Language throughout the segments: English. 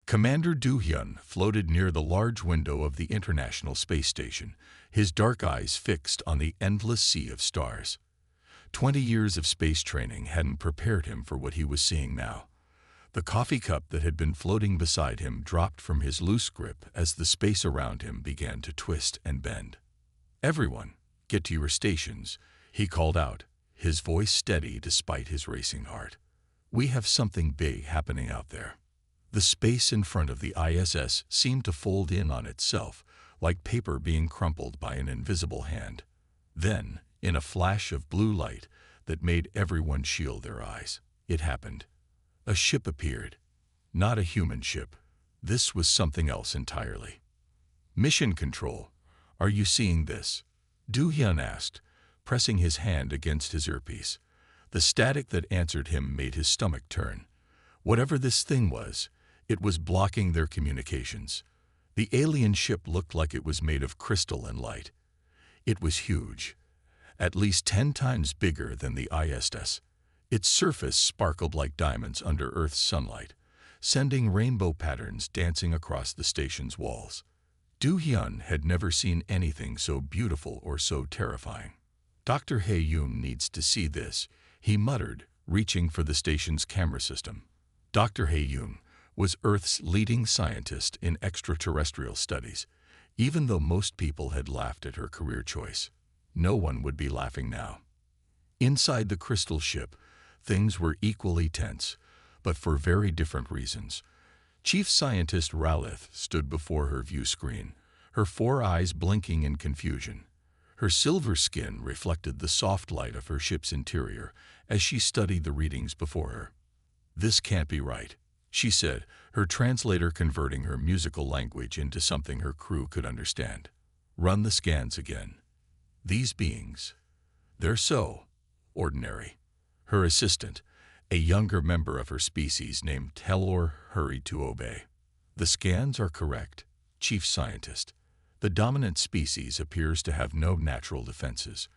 Commander Do-hyun floated near the large window of the International Space Station, his dark eyes fixed on the endless sea of stars. 20 years of space training hadn't prepared him for what he was seeing now. The coffee cup that had been floating beside him dropped from his loose grip as the space around him began to twist and bend. "Everyone, get to your stations," he called out, his voice steady despite his racing heart. "We have something big happening out there." The space in front of the ISS seemed to fold in on itself, like paper being crumpled by an invisible hand. Then, in a flash of blue light that made everyone shield their eyes, it happened. A ship appeared. Not a human ship. This was something else entirely. "Mission Control, are you seeing this?" Do-hyun asked, pressing his hand against his earpiece. The static that answered him made his stomach turn. Whatever this thing was, it was blocking their communications. The alien ship looked like it was made of crystal and light. It was huge, at least 10 times bigger than the ISS. Its surface sparkled like diamonds under Earth's sunlight, sending rainbow patterns dancing across the station's walls. Do-hyun had never seen anything so beautiful or so terrifying. "Dr. Hae-yoon needs to see this," he muttered, reaching for the station's camera system. Dr. Hae-yoon was Earth's leading scientist in extraterrestrial studies. Even though most people had laughed at her career choice, no one would be laughing now. Inside the crystal ship, things were equally tense, but for very different reasons. Chief Scientist Ralith stood before her view screen, her 4 eyes blinking in confusion. Her silver skin reflected the soft light of her ship's interior as she studied the readings before her. "This can't be right," she said, her translator converting her musical language into something her crew could understand. "Run the scans again. These beings, they're so ordinary." Her assistant, a younger member of her species named Telor, hurried to obey. "The scans are correct, Chief Scientist. The dominant species appears to have no natural defenses,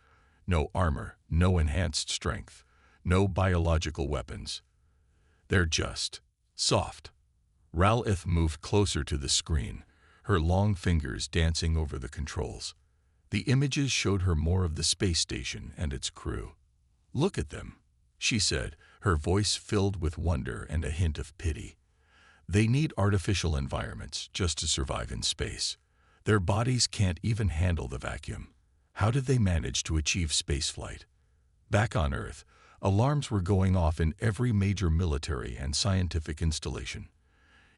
no armor, no enhanced strength, no biological weapons. They're just soft." Ralith moved closer to the screen, her long fingers dancing over the controls. The images showed her more of the space station and its crew. "Look at them," she said, her voice filled with wonder and a hint of pity. "They need artificial environments just to survive in space. Their bodies can't even handle the vacuum. How did they manage to achieve spaceflight?" Back on Earth, alarms were going off in every major military and scientific installation.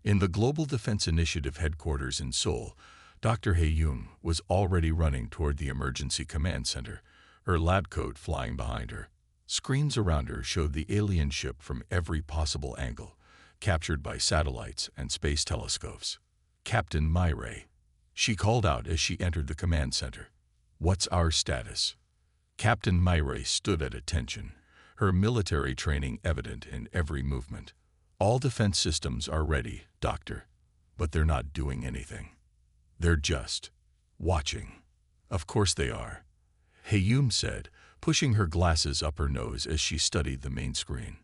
In the Global Defense Initiative headquarters in Seoul, Dr. Hae-yoon was already running toward the emergency command center, her lab coat flying behind her. Screens around her showed the alien ship from every possible angle, captured by satellites and space telescopes. "Captain Myray," she called out as she entered the command center. "What's our status?" Captain Myray stood at attention, her military training evident in every movement. "All defense systems are ready, Doctor, but they're not doing anything. They're just watching." "Of course they are," Hae-yoon said, pushing her glasses up her nose as she studied the main screen.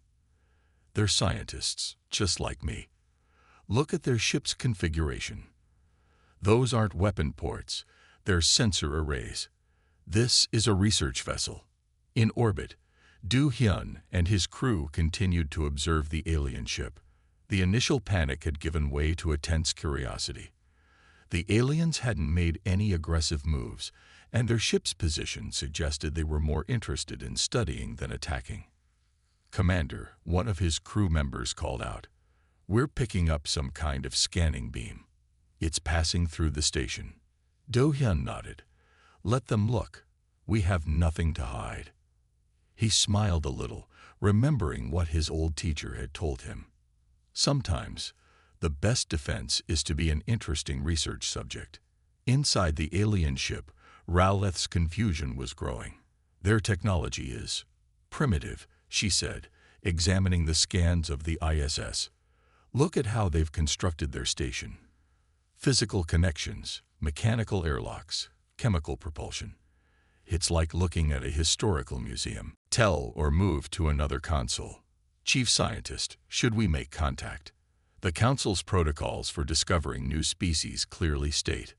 "They're scientists, just like me. Look at their ship's configuration. Those aren't weapon ports, they're sensor arrays. This is a research vessel." In orbit, Do-hyun and his crew continued to observe the alien ship. The initial panic had given way to a tense curiosity. The aliens hadn't made any aggressive moves, and their ship's position suggested they were more interested in studying than attacking. "Commander," one of his crew members called out, "we're picking up some kind of scanning beam. It's passing through the station." Do-hyun nodded. "Let them look. We have nothing to hide." He smiled a little, remembering what his old teacher had told him. Sometimes, the best defense is to be an interesting research subject. Inside the alien ship, Ralith's confusion was growing. "Their technology is primitive," she said, examining the scans of the ISS. "Look at how they've constructed their station. Physical connections, mechanical airlocks, chemical propulsion. It's like looking at a historical museum. Tell or move to another console. Chief Scientist, should we make contact?" The Council's protocols for discovering new species clearly state.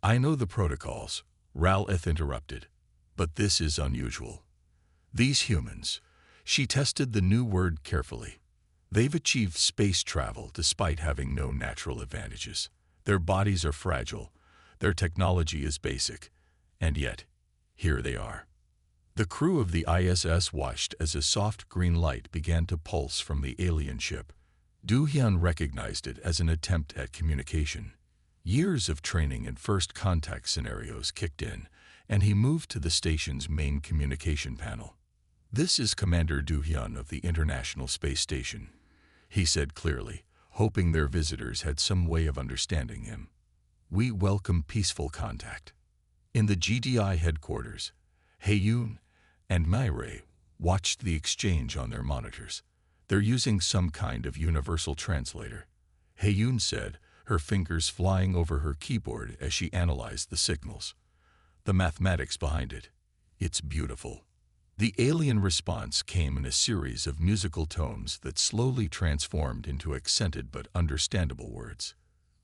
I know the protocols, Raleth interrupted, but this is unusual. These humans, she tested the new word carefully. They've achieved space travel despite having no natural advantages. Their bodies are fragile, their technology is basic, and yet, here they are. The crew of the ISS watched as a soft green light began to pulse from the alien ship. Do-hyun recognized it as an attempt at communication. Years of training in first contact scenarios kicked in, and he moved to the station's main communication panel. This is Commander Do-hyun of the International Space Station, he said clearly, hoping their visitors had some way of understanding him. We welcome peaceful contact. In the GDI headquarters, Hae-yoon and Myrae watched the exchange on their monitors. They're using some kind of universal translator, Hae-yoon said, her fingers flying over her keyboard as she analyzed the signals. The mathematics behind it. It's beautiful. The alien response came in a series of musical tones that slowly transformed into accented but understandable words.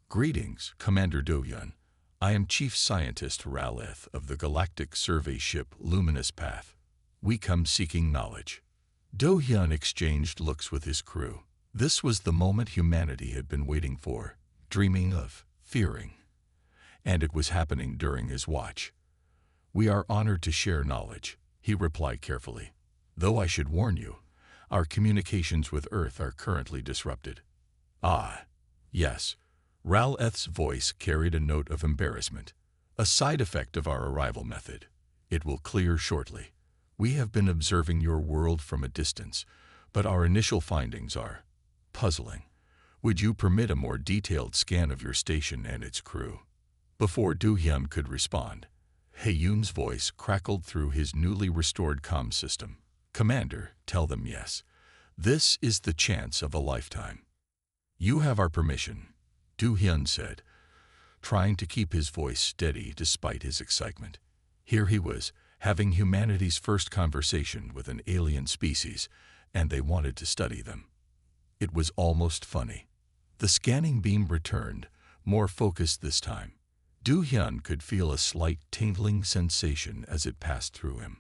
Greetings, Commander Do-hyun. I am Chief Scientist Raleth of the Galactic Survey Ship Luminous Path. We come seeking knowledge. Do-hyun exchanged looks with his crew. This was the moment humanity had been waiting for, dreaming of, fearing. And it was happening during his watch. We are honored to share knowledge, he replied carefully. Though I should warn you, our communications with Earth are currently disrupted. Ah, yes. Raleth's voice carried a note of embarrassment, a side effect of our arrival method. It will clear shortly. We have been observing your world from a distance, but our initial findings are puzzling. Would you permit a more detailed scan of your station and its crew? Before Do-hyun could respond, Hae-yoon's voice crackled through his newly restored comm system. Commander, tell them yes. This is the chance of a lifetime. You have our permission, Do-hyun said, trying to keep his voice steady despite his excitement. Here he was, having humanity's first conversation with an alien species, and they wanted to study them. It was almost funny. The scanning beam returned, more focused this time. Do-hyun could feel a slight tingling sensation as it passed through him.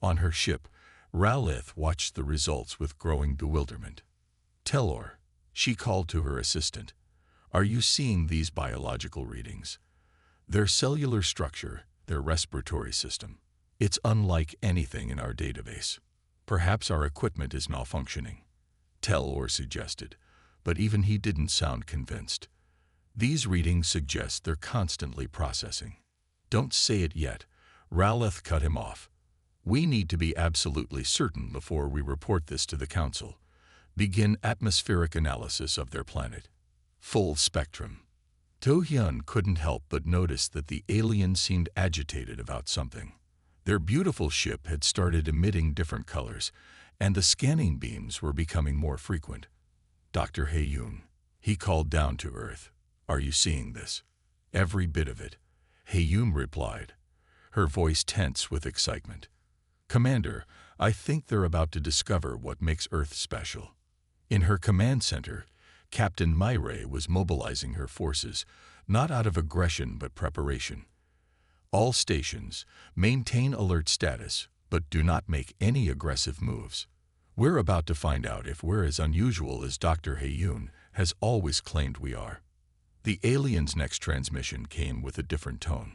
On her ship, Raleth watched the results with growing bewilderment. Telor, she called to her assistant, are you seeing these biological readings? Their cellular structure, their respiratory system. It's unlike anything in our database. Perhaps our equipment is malfunctioning, Telor suggested, but even he didn't sound convinced. These readings suggest they're constantly processing. Don't say it yet, Raleth cut him off. We need to be absolutely certain before we report this to the Council. Begin atmospheric analysis of their planet. Full spectrum. Do-hyun couldn't help but notice that the aliens seemed agitated about something. Their beautiful ship had started emitting different colors, and the scanning beams were becoming more frequent. Dr. Hae-yoon, he called down to Earth. Are you seeing this? Every bit of it, Hae-yoon replied, her voice tense with excitement. Commander, I think they're about to discover what makes Earth special. In her command center, Captain Myrae was mobilizing her forces, not out of aggression but preparation. All stations, maintain alert status, but do not make any aggressive moves. We're about to find out if we're as unusual as Dr. Hae-yoon has always claimed we are. The alien's next transmission came with a different tone,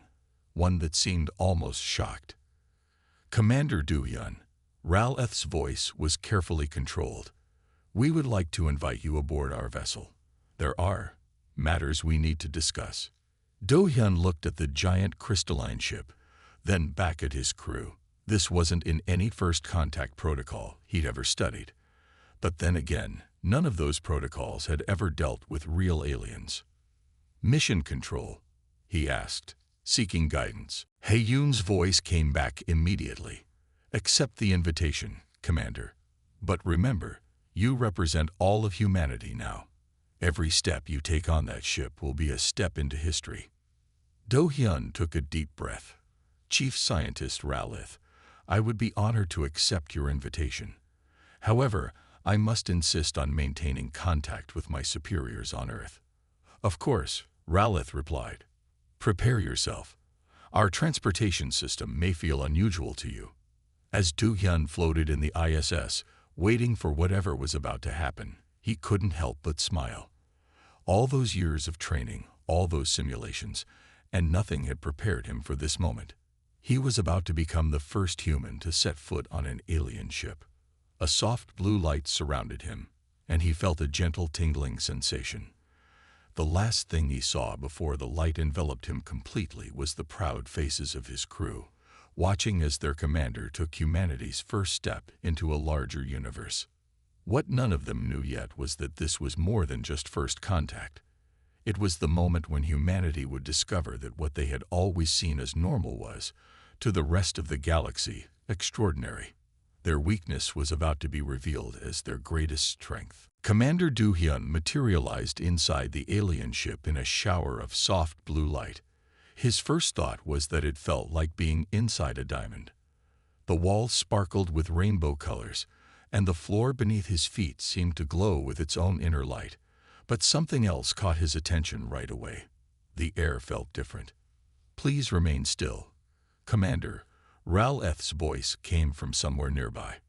one that seemed almost shocked. Commander Do-hyun, Raleth's voice was carefully controlled. We would like to invite you aboard our vessel. There are matters we need to discuss. Do-hyun looked at the giant crystalline ship, then back at his crew. This wasn't in any first contact protocol he'd ever studied. But then again, none of those protocols had ever dealt with real aliens. Mission control, he asked, seeking guidance. Hae-yoon's voice came back immediately. Accept the invitation, Commander. But remember, you represent all of humanity now. Every step you take on that ship will be a step into history. Do-hyun took a deep breath. Chief Scientist Raleth, I would be honored to accept your invitation. However, I must insist on maintaining contact with my superiors on Earth. Of course, Ralith replied. Prepare yourself. Our transportation system may feel unusual to you. As Do-hyun floated in the ISS, waiting for whatever was about to happen, he couldn't help but smile. All those years of training, all those simulations, and nothing had prepared him for this moment. He was about to become the first human to set foot on an alien ship. A soft blue light surrounded him, and he felt a gentle tingling sensation. The last thing he saw before the light enveloped him completely was the proud faces of his crew, watching as their commander took humanity's first step into a larger universe. What none of them knew yet was that this was more than just first contact. It was the moment when humanity would discover that what they had always seen as normal was, to the rest of the galaxy, extraordinary. Their weakness was about to be revealed as their greatest strength. Commander Do-hyun materialized inside the alien ship in a shower of soft blue light. His first thought was that it felt like being inside a diamond. The walls sparkled with rainbow colors, and the floor beneath his feet seemed to glow with its own inner light. But something else caught his attention right away. The air felt different. Please remain still. Commander, Raleth's voice came from somewhere nearby.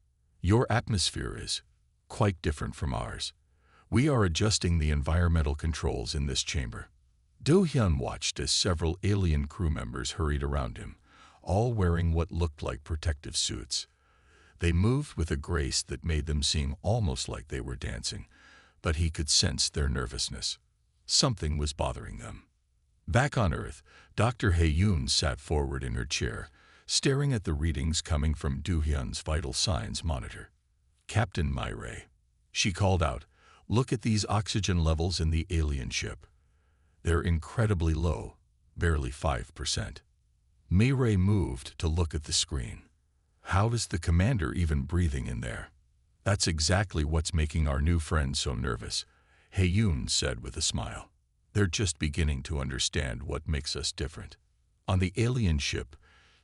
Your atmosphere is quite different from ours. We are adjusting the environmental controls in this chamber. Do-hyun watched as several alien crew members hurried around him, all wearing what looked like protective suits. They moved with a grace that made them seem almost like they were dancing, but he could sense their nervousness. Something was bothering them. Back on Earth, Dr. Hae-yoon sat forward in her chair, staring at the readings coming from Do-hyun's vital signs monitor. Captain Myrae, she called out, look at these oxygen levels in the alien ship. They're incredibly low, barely 5%. Myrae moved to look at the screen. How is the commander even breathing in there? That's exactly what's making our new friend so nervous, Hae-yoon said with a smile. They're just beginning to understand what makes us different. On the alien ship,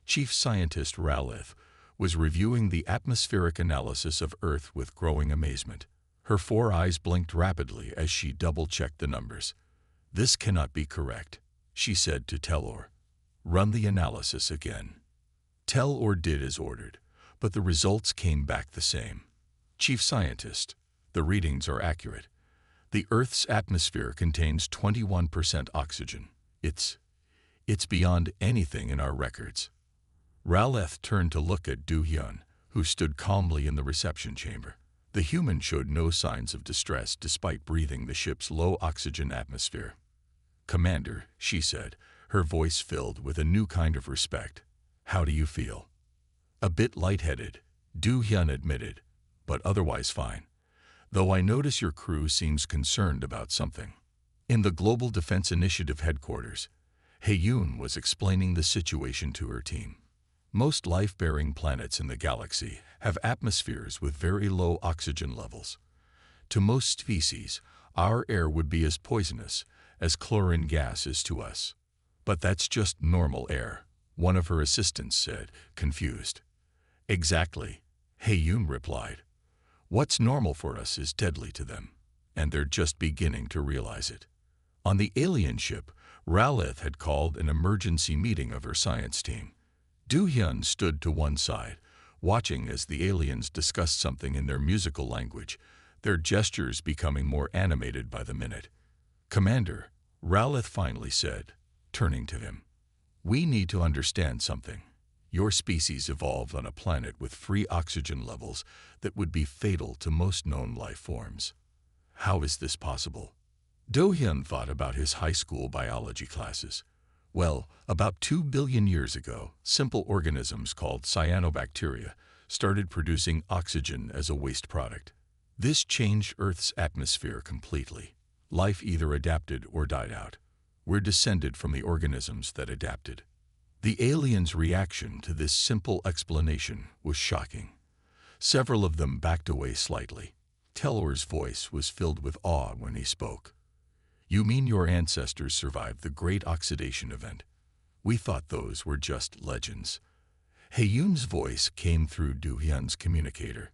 Chief Scientist Ralith was reviewing the atmospheric analysis of Earth with growing amazement. Her 4 eyes blinked rapidly as she double-checked the numbers. This cannot be correct, she said to Telor. Run the analysis again. Telor did as ordered, but the results came back the same. Chief Scientist, the readings are accurate. The Earth's atmosphere contains 21% oxygen. It's beyond anything in our records. Raleth turned to look at Do-hyun, who stood calmly in the reception chamber. The human showed no signs of distress despite breathing the ship's low oxygen atmosphere. Commander, she said, her voice filled with a new kind of respect. How do you feel? A bit lightheaded, Do-hyun admitted, but otherwise fine. Though I notice your crew seems concerned about something. In the Global Defense Initiative headquarters, Hae-yoon was explaining the situation to her team. Most life-bearing planets in the galaxy have atmospheres with very low oxygen levels. To most species, our air would be as poisonous as chlorine gas is to us. But that's just normal air, one of her assistants said, confused. Exactly, Hae-yoon replied. What's normal for us is deadly to them, and they're just beginning to realize it. On the alien ship, Ralith had called an emergency meeting of her science team. Do-hyun stood to one side, watching as the aliens discussed something in their musical language, their gestures becoming more animated by the minute. Commander, Ralith finally said, turning to him. We need to understand something. Your species evolved on a planet with free oxygen levels that would be fatal to most known life forms. How is this possible? Do-hyun thought about his high school biology classes. Well, about 2 billion years ago, simple organisms called cyanobacteria started producing oxygen as a waste product. This changed Earth's atmosphere completely. Life either adapted or died out. We're descended from the organisms that adapted. The aliens' reaction to this simple explanation was shocking. Several of them backed away slightly. Telor's voice was filled with awe when he spoke. You mean your ancestors survived the Great Oxidation Event? We thought those were just legends. Hae-yoon's voice came through Do-hyun's communicator.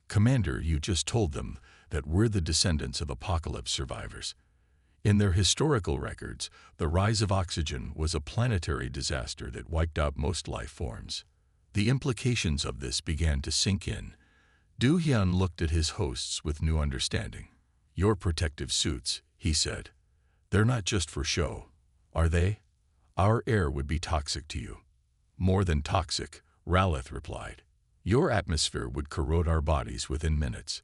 Commander, you just told them that we're the descendants of apocalypse survivors. In their historical records, the rise of oxygen was a planetary disaster that wiped out most life forms. The implications of this began to sink in. Du Hyun looked at his hosts with new understanding. Your protective suits, he said. They're not just for show, are they? Our air would be toxic to you. More than toxic, Ralith replied. Your atmosphere would corrode our bodies within minutes.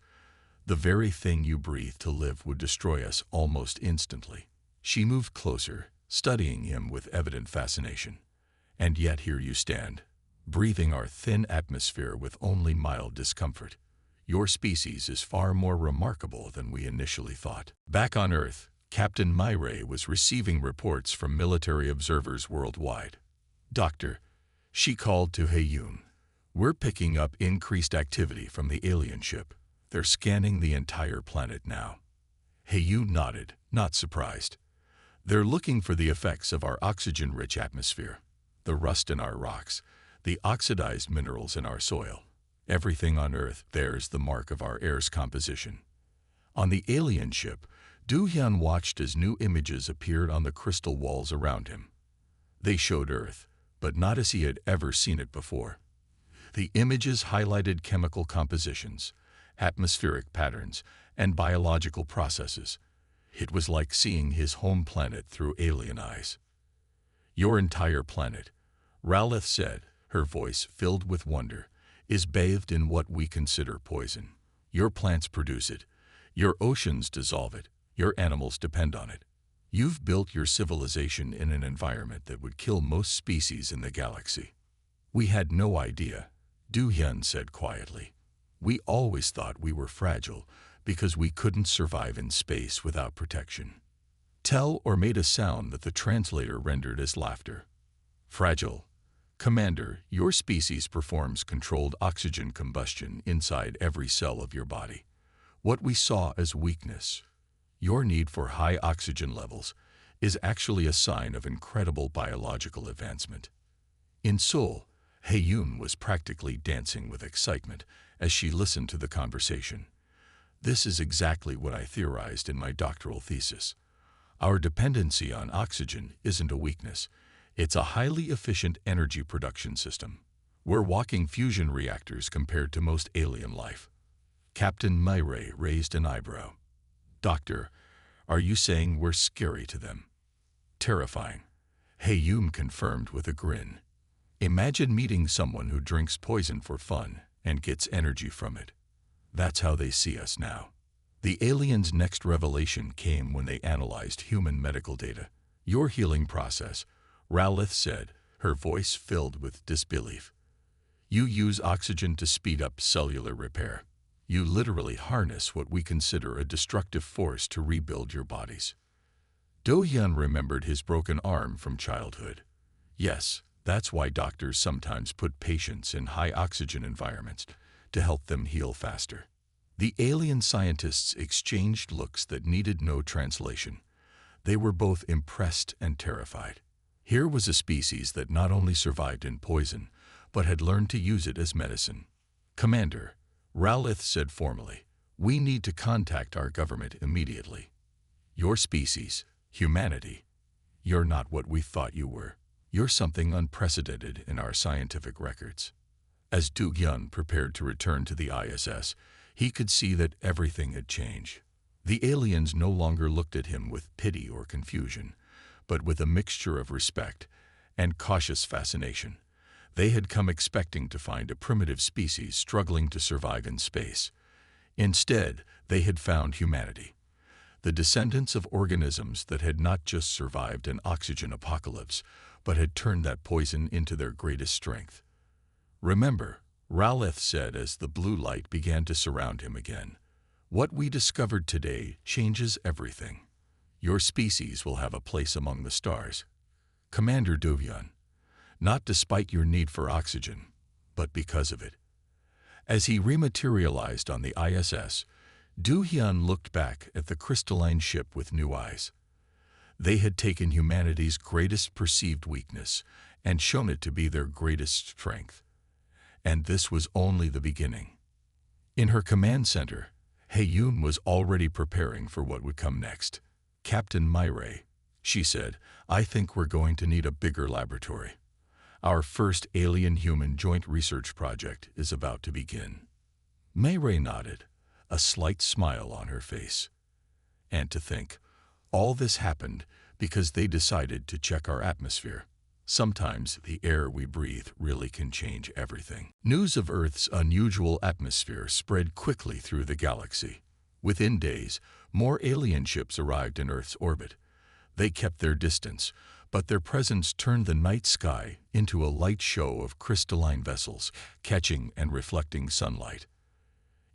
The very thing you breathe to live would destroy us almost instantly. She moved closer, studying him with evident fascination. And yet here you stand, breathing our thin atmosphere with only mild discomfort. Your species is far more remarkable than we initially thought. Back on Earth, Captain Myray was receiving reports from military observers worldwide. Doctor, she called to Hae-yoon. We're picking up increased activity from the alien ship. They're scanning the entire planet now. Hae-yoon nodded, not surprised. They're looking for the effects of our oxygen-rich atmosphere, the rust in our rocks, the oxidized minerals in our soil. Everything on Earth bears the mark of our air's composition. On the alien ship, Du Hyun watched as new images appeared on the crystal walls around him. They showed Earth, but not as he had ever seen it before. The images highlighted chemical compositions, atmospheric patterns, and biological processes. It was like seeing his home planet through alien eyes. Your entire planet, Ralith said, her voice filled with wonder, is bathed in what we consider poison. Your plants produce it. Your oceans dissolve it. Your animals depend on it. You've built your civilization in an environment that would kill most species in the galaxy. We had no idea, Du Hyun said quietly. We always thought we were fragile because we couldn't survive in space without protection. Tell or made a sound that the translator rendered as laughter. Fragile. Commander, your species performs controlled oxygen combustion inside every cell of your body. What we saw as weakness, your need for high oxygen levels, is actually a sign of incredible biological advancement. In Seoul, Hae-yoon was practically dancing with excitement as she listened to the conversation. This is exactly what I theorized in my doctoral thesis. Our dependency on oxygen isn't a weakness. It's a highly efficient energy production system. We're walking fusion reactors compared to most alien life. Captain Myray raised an eyebrow. Doctor, are you saying we're scary to them? Terrifying. Hae-yoon confirmed with a grin. Imagine meeting someone who drinks poison for fun and gets energy from it. That's how they see us now. The aliens' next revelation came when they analyzed human medical data. Your healing process, Ralith said, her voice filled with disbelief. You use oxygen to speed up cellular repair. You literally harness what we consider a destructive force to rebuild your bodies. Do Hyun remembered his broken arm from childhood. Yes, that's why doctors sometimes put patients in high oxygen environments to help them heal faster. The alien scientists exchanged looks that needed no translation. They were both impressed and terrified. Here was a species that not only survived in poison, but had learned to use it as medicine. Commander, Ralith said formally, we need to contact our government immediately. Your species, humanity, you're not what we thought you were. You're something unprecedented in our scientific records. As Du Hyun prepared to return to the ISS, he could see that everything had changed. The aliens no longer looked at him with pity or confusion, but with a mixture of respect and cautious fascination. They had come expecting to find a primitive species struggling to survive in space. Instead, they had found humanity, the descendants of organisms that had not just survived an oxygen apocalypse, but had turned that poison into their greatest strength. Remember, Ralith said as the blue light began to surround him again, what we discovered today changes everything. Your species will have a place among the stars. Commander Do Hyun, not despite your need for oxygen, but because of it. As he rematerialized on the ISS, Do Hyun looked back at the crystalline ship with new eyes. They had taken humanity's greatest perceived weakness and shown it to be their greatest strength. And this was only the beginning. In her command center, Heyun was already preparing for what would come next. "Captain Myray," she said, "I think we're going to need a bigger laboratory. Our first alien-human joint research project is about to begin." Myray nodded, a slight smile on her face. And to think, all this happened because they decided to check our atmosphere. Sometimes the air we breathe really can change everything. News of Earth's unusual atmosphere spread quickly through the galaxy. Within days, more alien ships arrived in Earth's orbit. They kept their distance, but their presence turned the night sky into a light show of crystalline vessels, catching and reflecting sunlight.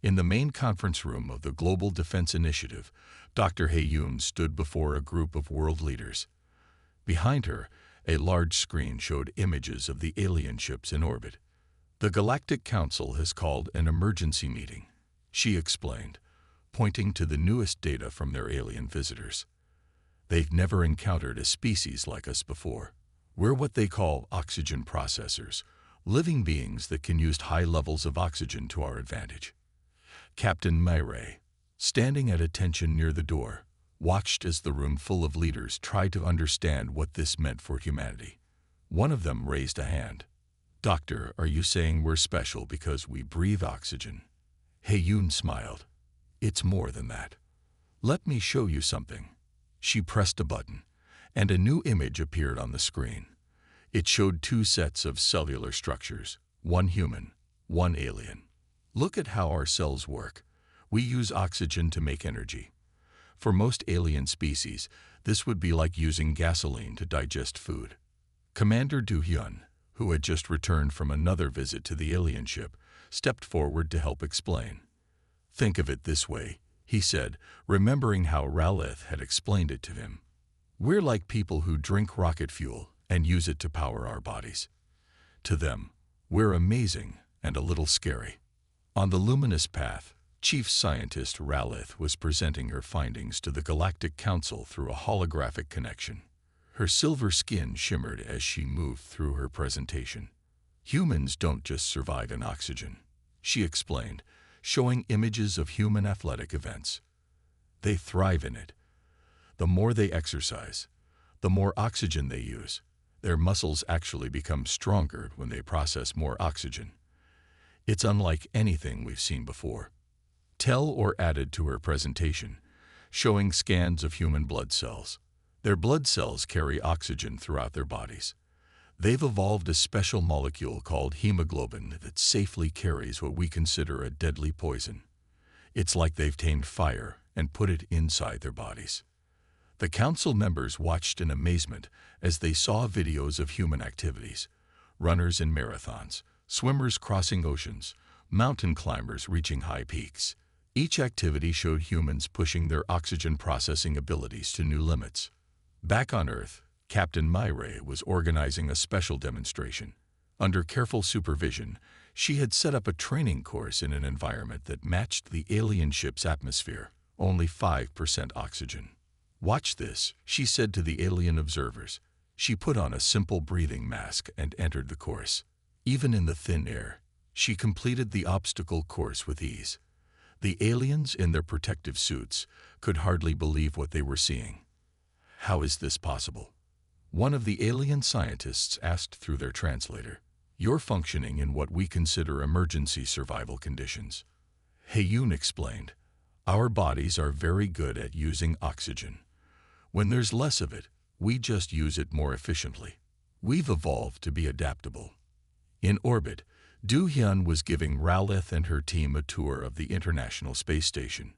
In the main conference room of the Global Defense Initiative, Dr. Heyun stood before a group of world leaders. Behind her, a large screen showed images of the alien ships in orbit. "The Galactic Council has called an emergency meeting," she explained, pointing to the newest data from their alien visitors. "They've never encountered a species like us before. We're what they call oxygen processors, living beings that can use high levels of oxygen to our advantage." Captain Myray, standing at attention near the door, watched as the room full of leaders tried to understand what this meant for humanity. One of them raised a hand. "Doctor, are you saying we're special because we breathe oxygen?" Heyun smiled. "It's more than that. Let me show you something." She pressed a button, and a new image appeared on the screen. It showed two sets of cellular structures, one human, one alien. "Look at how our cells work. We use oxygen to make energy. For most alien species, this would be like using gasoline to digest food." Commander Du-hyun, who had just returned from another visit to the alien ship, stepped forward to help explain. "Think of it this way," he said, remembering how Ralith had explained it to him. "We're like people who drink rocket fuel and use it to power our bodies. To them, we're amazing and a little scary." On the luminous path, Chief Scientist Ralith was presenting her findings to the Galactic Council through a holographic connection. Her silver skin shimmered as she moved through her presentation. "Humans don't just survive in oxygen," she explained, showing images of human athletic events. "They thrive in it. The more they exercise, the more oxygen they use. Their muscles actually become stronger when they process more oxygen. It's unlike anything we've seen before." Tell or added to her presentation, showing scans of human blood cells. Their blood cells carry oxygen throughout their bodies. They've evolved a special molecule called hemoglobin that safely carries what we consider a deadly poison. It's like they've tamed fire and put it inside their bodies. The council members watched in amazement as they saw videos of human activities: runners in marathons, swimmers crossing oceans, mountain climbers reaching high peaks. Each activity showed humans pushing their oxygen processing abilities to new limits. Back on Earth, Captain Myray was organizing a special demonstration. Under careful supervision, she had set up a training course in an environment that matched the alien ship's atmosphere, only 5% oxygen. "Watch this," she said to the alien observers. She put on a simple breathing mask and entered the course. Even in the thin air, she completed the obstacle course with ease. The aliens in their protective suits could hardly believe what they were seeing. "How is this possible?" one of the alien scientists asked through their translator. "You're functioning in what we consider emergency survival conditions." Heyun explained, "Our bodies are very good at using oxygen. When there's less of it, we just use it more efficiently. We've evolved to be adaptable." In orbit, Du-hyun was giving Ralith and her team a tour of the International Space Station.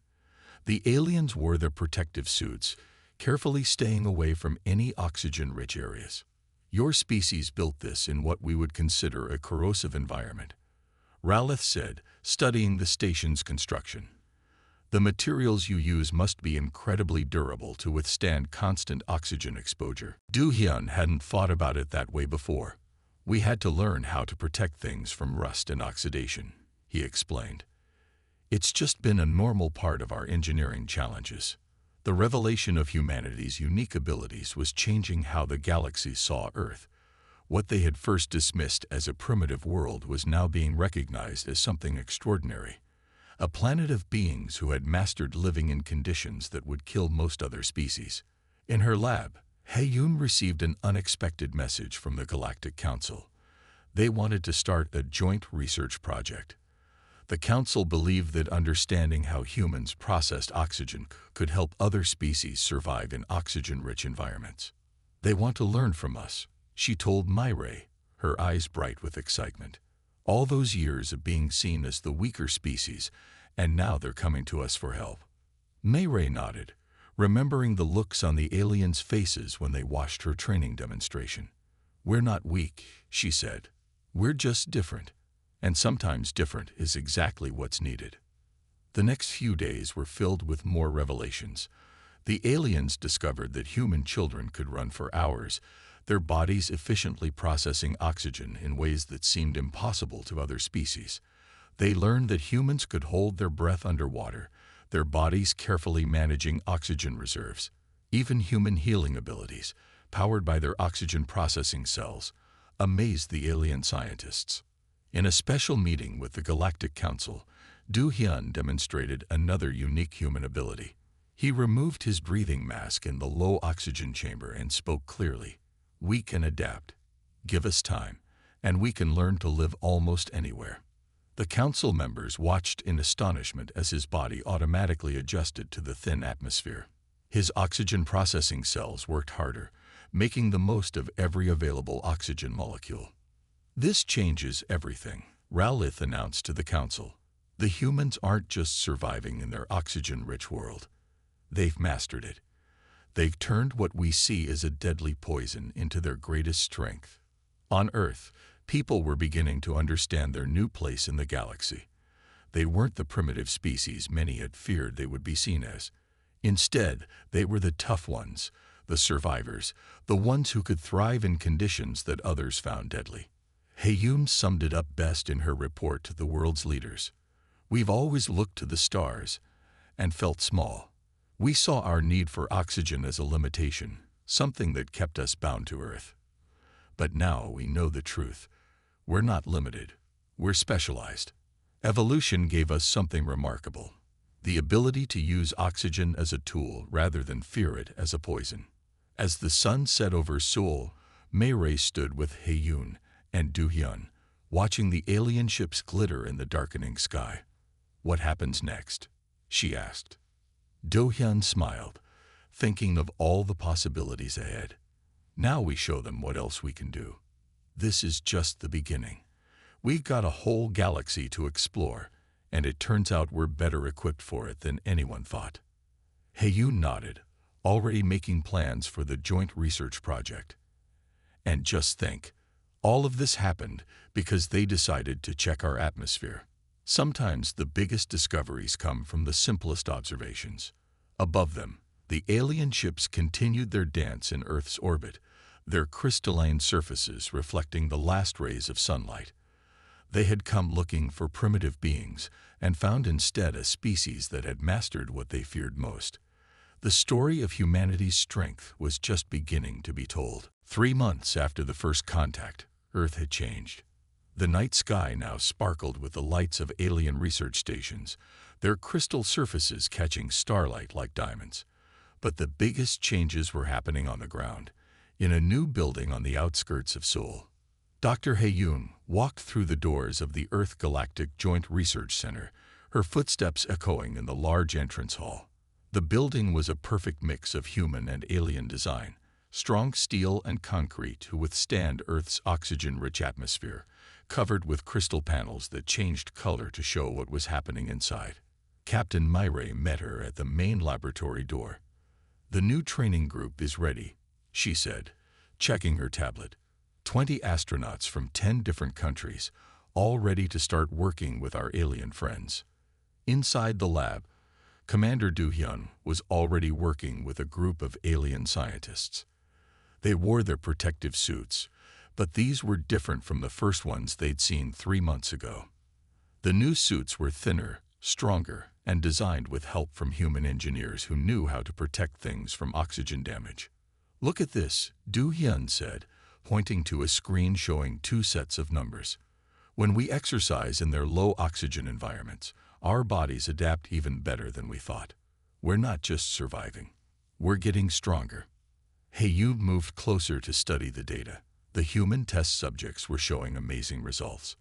The aliens wore their protective suits, carefully staying away from any oxygen-rich areas. "Your species built this in what we would consider a corrosive environment," Ralith said, studying the station's construction. "The materials you use must be incredibly durable to withstand constant oxygen exposure." Du-hyun hadn't thought about it that way before. "We had to learn how to protect things from rust and oxidation," he explained. "It's just been a normal part of our engineering challenges." The revelation of humanity's unique abilities was changing how the galaxy saw Earth. What they had first dismissed as a primitive world was now being recognized as something extraordinary. a planet of beings who had mastered living in conditions that would kill most other species. In her lab, Heyun received an unexpected message from the Galactic Council. They wanted to start a joint research project. The Council believed that understanding how humans processed oxygen could help other species survive in oxygen-rich environments. "They want to learn from us," she told Myray, her eyes bright with excitement. "All those years of being seen as the weaker species, and now they're coming to us for help." Myray nodded, remembering the looks on the aliens' faces when they watched her training demonstration. "We're not weak," she said. "We're just different. And sometimes different is exactly what's needed." The next few days were filled with more revelations. The aliens discovered that human children could run for hours, their bodies efficiently processing oxygen in ways that seemed impossible to other species. They learned that humans could hold their breath underwater, their bodies carefully managing oxygen reserves. Even human healing abilities, powered by their oxygen processing cells, amazed the alien scientists. In a special meeting with the Galactic Council, Do-hyun demonstrated another unique human ability. He removed his breathing mask in the low oxygen chamber and spoke clearly. "We can adapt. Give us time, and we can learn to live almost anywhere." The council members watched in astonishment as his body automatically adjusted to the thin atmosphere. His oxygen processing cells worked harder, making the most of every available oxygen molecule. "This changes everything," Rowlith announced to the council. "The humans aren't just surviving in their oxygen-rich world. They've mastered it. They've turned what we see as a deadly poison into their greatest strength." On Earth, people were beginning to understand their new place in the galaxy. They weren't the primitive species many had feared they would be seen as. Instead, they were the tough ones, the survivors, the ones who could thrive in conditions that others found deadly. Heyun summed it up best in her report to the world's leaders. "We've always looked to the stars and felt small. We saw our need for oxygen as a limitation, something that kept us bound to Earth. But now we know the truth. We're not limited. We're specialized. Evolution gave us something remarkable: the ability to use oxygen as a tool rather than fear it as a poison." As the sun set over Seoul, Myray stood with Heyun and Do-hyun, watching the alien ships glitter in the darkening sky. "What happens next?" she asked. Do-hyun smiled, thinking of all the possibilities ahead. "Now we show them what else we can do. This is just the beginning. We've got a whole galaxy to explore, and it turns out we're better equipped for it than anyone thought." Heyun nodded, already making plans for the joint research project. "And just think, all of this happened because they decided to check our atmosphere. Sometimes the biggest discoveries come from the simplest observations." Above them, the alien ships continued their dance in Earth's orbit, their crystalline surfaces reflecting the last rays of sunlight. They had come looking for primitive beings and found instead a species that had mastered what they feared most. The story of humanity's strength was just beginning to be told. 3 months after the first contact, Earth had changed. The night sky now sparkled with the lights of alien research stations, their crystal surfaces catching starlight like diamonds. But the biggest changes were happening on the ground, in a new building on the outskirts of Seoul. Dr. Heyun walked through the doors of the Earth Galactic Joint Research Center, her footsteps echoing in the large entrance hall. The building was a perfect mix of human and alien design, strong steel and concrete to withstand Earth's oxygen-rich atmosphere, covered with crystal panels that changed color to show what was happening inside. Captain Myray met her at the main laboratory door. "The new training group is ready," she said, checking her tablet. 20 astronauts from 10 different countries, all ready to start working with our alien friends. Inside the lab, Commander Do-hyun was already working with a group of alien scientists. They wore their protective suits, but these were different from the first ones they'd seen 3 months ago. The new suits were thinner, stronger, and designed with help from human engineers who knew how to protect things from oxygen damage. "Look at this," Do-hyun said, pointing to a screen showing 2 sets of numbers. "When we exercise in their low oxygen environments, Our bodies adapt even better than we thought. We're not just surviving. We're getting stronger. You moved closer to study the data. The human test subjects were showing amazing results.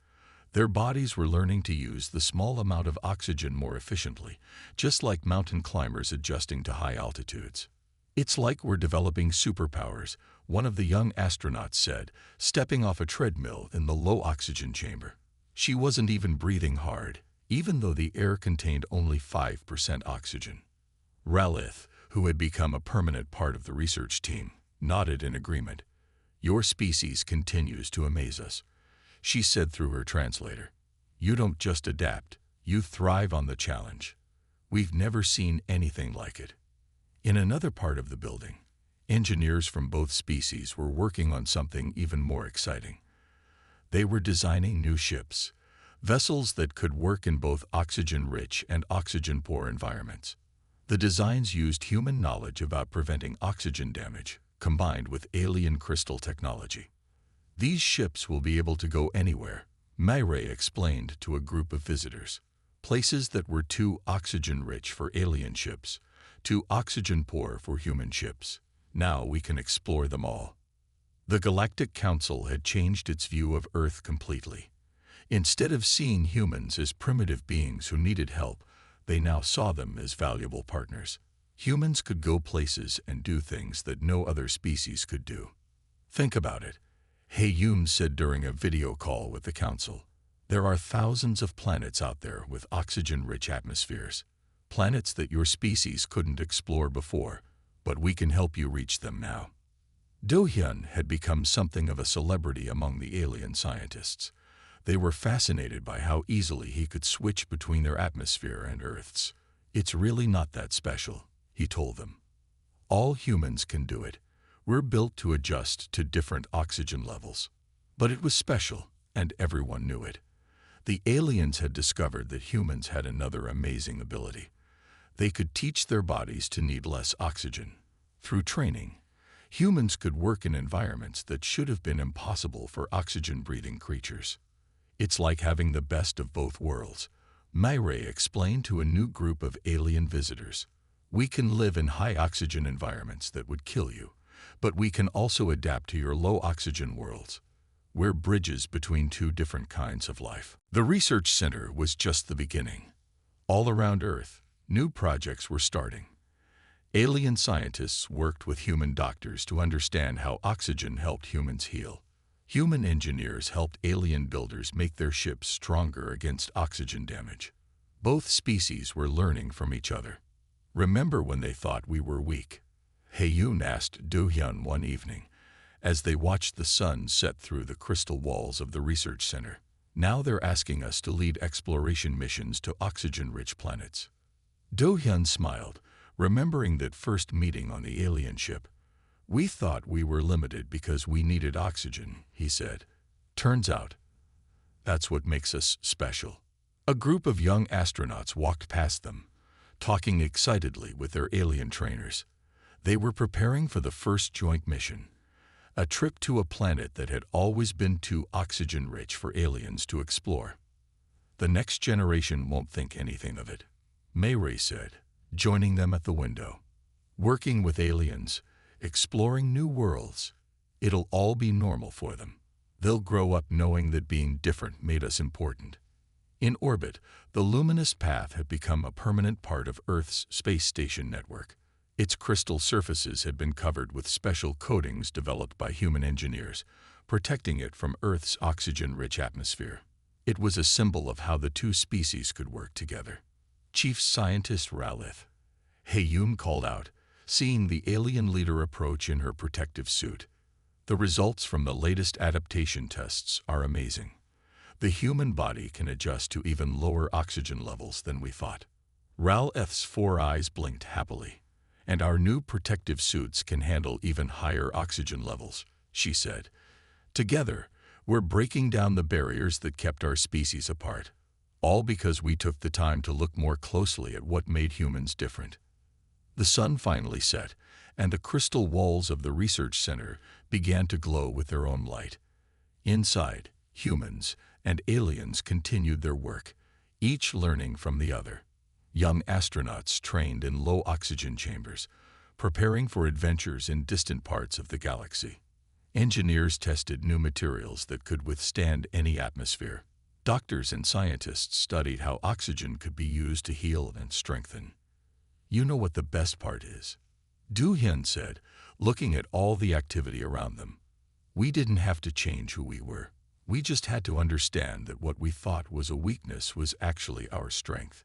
Their bodies were learning to use the small amount of oxygen more efficiently, just like mountain climbers adjusting to high altitudes. It's like we're developing superpowers, one of the young astronauts said, stepping off a treadmill in the low oxygen chamber. She wasn't even breathing hard, even though the air contained only 5% oxygen. Ralith, who had become a permanent part of the research team, nodded in agreement. Your species continues to amaze us, she said through her translator. You don't just adapt, you thrive on the challenge. We've never seen anything like it. In another part of the building, engineers from both species were working on something even more exciting. They were designing new ships, vessels that could work in both oxygen-rich and oxygen-poor environments. The designs used human knowledge about preventing oxygen damage, combined with alien crystal technology. These ships will be able to go anywhere, Myray explained to a group of visitors. Places that were too oxygen-rich for alien ships, too oxygen-poor for human ships. Now we can explore them all. The Galactic Council had changed its view of Earth completely. Instead of seeing humans as primitive beings who needed help, they now saw them as valuable partners. Humans could go places and do things that no other species could do. Think about it, Yoon said during a video call with the Council. There are thousands of planets out there with oxygen-rich atmospheres. Planets that your species couldn't explore before, but we can help you reach them now. Do-hyun had become something of a celebrity among the alien scientists. They were fascinated by how easily he could switch between their atmosphere and Earth's. It's really not that special, he told them. All humans can do it. We're built to adjust to different oxygen levels. But it was special, and everyone knew it. The aliens had discovered that humans had another amazing ability. They could teach their bodies to need less oxygen. Through training, humans could work in environments that should have been impossible for oxygen-breathing creatures. It's like having the best of both worlds, Myray explained to a new group of alien visitors. We can live in high-oxygen environments that would kill you, but we can also adapt to your low-oxygen worlds. We're bridges between two different kinds of life. The research center was just the beginning. All around Earth, new projects were starting. Alien scientists worked with human doctors to understand how oxygen helped humans heal. Human engineers helped alien builders make their ships stronger against oxygen damage. Both species were learning from each other. Remember when they thought we were weak? Yoon asked Do-hyun one evening, as they watched the sun set through the crystal walls of the research center. Now they're asking us to lead exploration missions to oxygen-rich planets. Do-hyun smiled, remembering that first meeting on the alien ship. We thought we were limited because we needed oxygen, he said. Turns out, that's what makes us special. A group of young astronauts walked past them, talking excitedly with their alien trainers. They were preparing for the first joint mission, a trip to a planet that had always been too oxygen-rich for aliens to explore. The next generation won't think anything of it, Myray said, joining them at the window. Working with aliens, exploring new worlds, it'll all be normal for them. They'll grow up knowing that being different made us important. In orbit, the luminous path had become a permanent part of Earth's space station network. Its crystal surfaces had been covered with special coatings developed by human engineers, protecting it from Earth's oxygen-rich atmosphere. It was a symbol of how the two species could work together. Chief Scientist Ralith, Yoon called out, seeing the alien leader approach in her protective suit. The results from the latest adaptation tests are amazing. The human body can adjust to even lower oxygen levels than we thought. Ralith's 4 eyes blinked happily. And our new protective suits can handle even higher oxygen levels, she said. Together, we're breaking down the barriers that kept our species apart, all because we took the time to look more closely at what made humans different. The sun finally set, and the crystal walls of the research center began to glow with their own light. Inside, humans and aliens continued their work, each learning from the other. Young astronauts trained in low oxygen chambers, preparing for adventures in distant parts of the galaxy. Engineers tested new materials that could withstand any atmosphere. Doctors and scientists studied how oxygen could be used to heal and strengthen. You know what the best part is? Du Hyun said, looking at all the activity around them. We didn't have to change who we were. We just had to understand that what we thought was a weakness was actually our strength.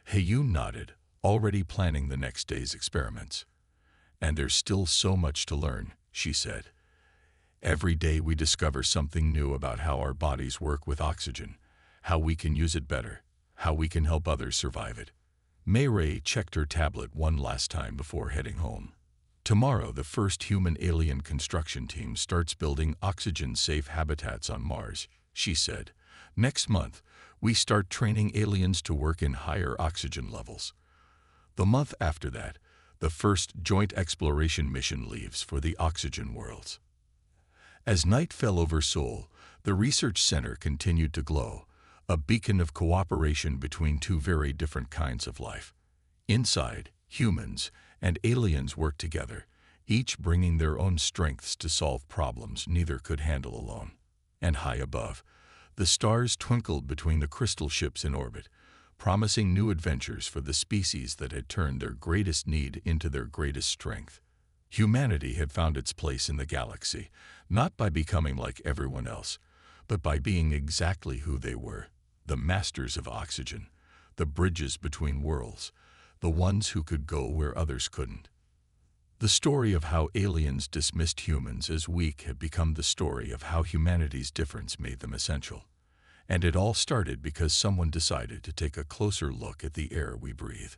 Hae-yoon nodded, already planning the next day's experiments. And there's still so much to learn, she said. Every day we discover something new about how our bodies work with oxygen, how we can use it better, how we can help others survive it. May-Ray checked her tablet one last time before heading home. Tomorrow, the first human alien construction team starts building oxygen-safe habitats on Mars, she said. Next month, we start training aliens to work in higher oxygen levels. The month after that, the first joint exploration mission leaves for the oxygen worlds. As night fell over Seoul, the research center continued to glow, a beacon of cooperation between two very different kinds of life. Inside, humans and aliens worked together, each bringing their own strengths to solve problems neither could handle alone. And high above, the stars twinkled between the crystal ships in orbit, promising new adventures for the species that had turned their greatest need into their greatest strength. Humanity had found its place in the galaxy, not by becoming like everyone else, but by being exactly who they were, the masters of oxygen, the bridges between worlds, the ones who could go where others couldn't. The story of how aliens dismissed humans as weak had become the story of how humanity's difference made them essential. And it all started because someone decided to take a closer look at the air we breathe.